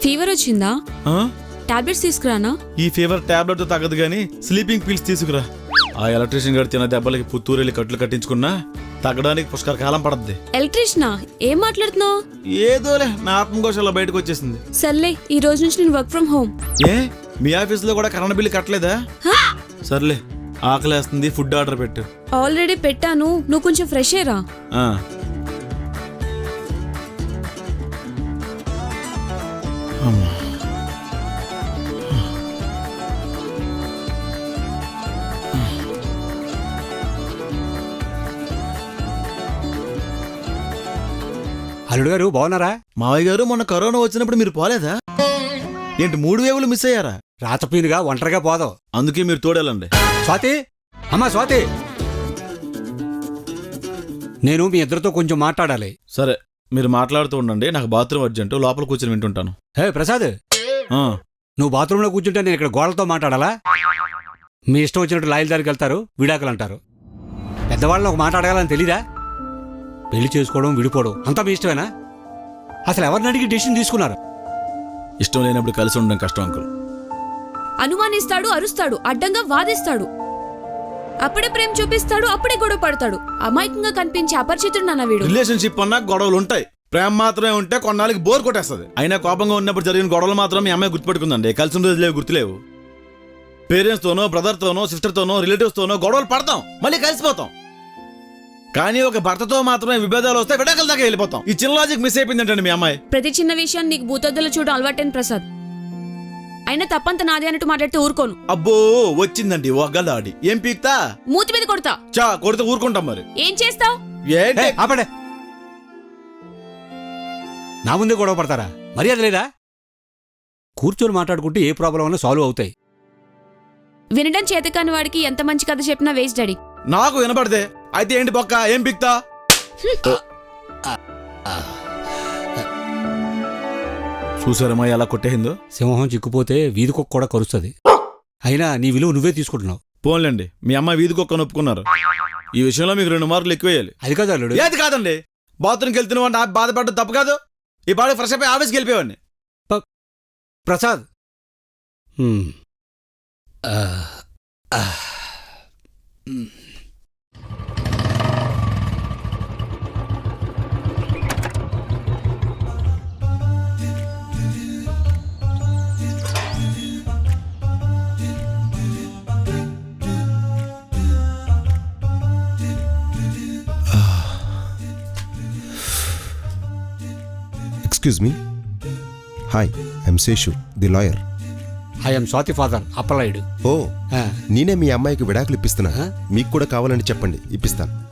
Fever వచ్చిందా? ఆ? Tablets తీసుకురానా? ఈ ఫీవర్ టాబ్లెట్ తో తగ్గదు గానీ స్లీపింగ్ పిల్స్ తీసుకురా. ఆ ఎలక్ట్రీషియన్ గారు తిన్న దెబ్బలకి పుత్తూరు వెళ్ళి కట్లు కట్టించుకున్నా తగ్గడానికి పుష్కర కాలం పడద్ది. ఎలక్ట్రీషియనా? ఏం మాట్లాడుతున్నావు? ఏదోలే, నా ఆత్మకోశాల బయటకు వచ్చేసింది. సర్లే, ఈ రోజు నుంచి నేను work from home. A me office లో కూడా కరెంట్ బిల్లు కట్టలేదా? సర్లే, ఆకలేస్తుంది, ఫుడ్ ఆర్డర్ పెట్టు. ఆల్రెడీ పెట్టాను, నువ్వు కొంచెం ఫ్రెష్ అయ్యరా. ఆ. అమ్మా. అల్లుడు గారు బాగున్నారా? మావయ్య గారు, మొన్న కరోనా వచ్చినప్పుడు మీరు పోలేదా ఏంటి? 3 వేవులు మిస్ అయ్యారా? రాతపీనుగా ఒంటరిగా పోదాం. అందుకే మీరు తోడేలండి. స్వాతి, అమ్మా స్వాతి, నేను మీ ఇద్దరితో కొంచెం మాట్లాడాలి. సరే, మీరు మాట్లాడుతూ ఉండండి, నాకు బాత్రూమ్ అర్జెంటు, లోపల కూర్చొని వింటుంటాను. హే ప్రసాద్, ఆ. నువ్వు బాత్రూంలో కూర్చుంటే నేను ఇక్కడ గోడలతో మాట్లాడాలా? మీ ఇష్టం వచ్చినట్టు లాయల దగ్గరికి వెళ్తారు, విడాకులు అంటారు. పెద్దవాళ్ళని ఒక మాట అడగాలని తెలీదా? పెళ్లి చేసుకోవడం, విడిపోవడం అంతా మీ ఇష్టమేనా? అసలు ఎవరిని అడిగి డెసిషన్ తీసుకున్నారు? ఇష్టం లేనప్పుడు కలిసి ఉండడం కష్టం అంకుల్. అనుమానిస్తాడు, అరుస్తాడు, అడ్డంగా వాదిస్తాడు, అప్పుడే ప్రేమ చూపిస్తాడు, అప్పుడే గొడవ పడతాడు. అమాయకంగా కనిపించే అపరిచితుడు నాన్న వీడు. రిలేషన్షిప్ అన్నా గొడవలు ఉంటాయి. ప్రేమ మాత్రమే ఉంటే కొన్నాళ్ళకి బోర్ కొట్టేస్తుంది. అయినా కోపంగా ఉన్నప్పుడు జరిగిన గొడవలు మాత్రం మీ అమ్మాయి గుర్తుపెట్టుకుందండి. కలిసి ఉండేది లేవు, గుర్తులేవు. పేరెంట్స్ తోనో, బ్రదర్ తోనో, సిస్టర్ తోనో, రిలేటివ్స్ తోనో గొడవలు పడతాం, మళ్ళీ కలిసిపోతాం. కానీ ఒక భర్తతో మాత్రమే విభేదాలు వస్తే విడాకుల దాకా వెళ్ళిపోతాం. ఈ చిన్న లాజిక్ మిస్ అయిపోయిందంటండి మీ అమ్మాయి. ప్రతి చిన్న విషయాన్ని నీకు భూతద్దులో చూడడం అలవాటైన ప్రసాద్. అయినా తప్పంత నాదే అన్నట్టు మాట్లాడితే ఊరుకోను. అబ్బో, వచ్చిందండి ఒగ్గలాడి. ఏం పీక్తా? మూతి మీద కొడతా. చా కొడితే ఊరుకుంటాం. మరి ఏం చేస్తావు? ఏంటి? ఆపడే, నా ముందే గొడవ పడతారా? మర్యాద లేదా? కూర్చొని మాట్లాడుకుంటే ఏ ప్రాబ్లం అన్నా సాల్వ్ అవుతాయి. వినడం చేతకాని వాడికి ఎంత మంచి కథ చెప్పినా వేస్ట్ డాడీ. నాకు వినపడితే అయితే ఏంటి బొక్క? ఏం పీక్తా? చూసారమ్మా ఎలా కొట్టేసిందో. సింహం చిక్కుపోతే వీధి కుక్క కూడా కరుస్తుంది. అయినా నీ విలువ నువ్వే తీసుకుంటున్నావు. పోన్లేండి, మీ అమ్మాయి వీధి కుక్కను ఒప్పుకున్నారు. ఈ విషయంలో మీకు 2 మార్కులు ఎక్కువేయాలి. అది కాదు అల్లుడు. ఏది కాదండి, బాత్రూమ్కి వెళ్తున్న వాడిని బాధపడడం తప్పు కాదు. ఈ పాడు ఫ్రెష్ అయిపోయి ఆఫీస్కి వెళ్ళిపోయాడిని. Prasad, Excuse me. Hi, I'm Seshu, the lawyer. I'm Swathi father, Appalayudu. ఓ, నేనే మీ అమ్మాయికి విడాకులు ఇప్పిస్తున్నా. మీకు కూడా కావాలని చెప్పండి, ఇప్పిస్తాను.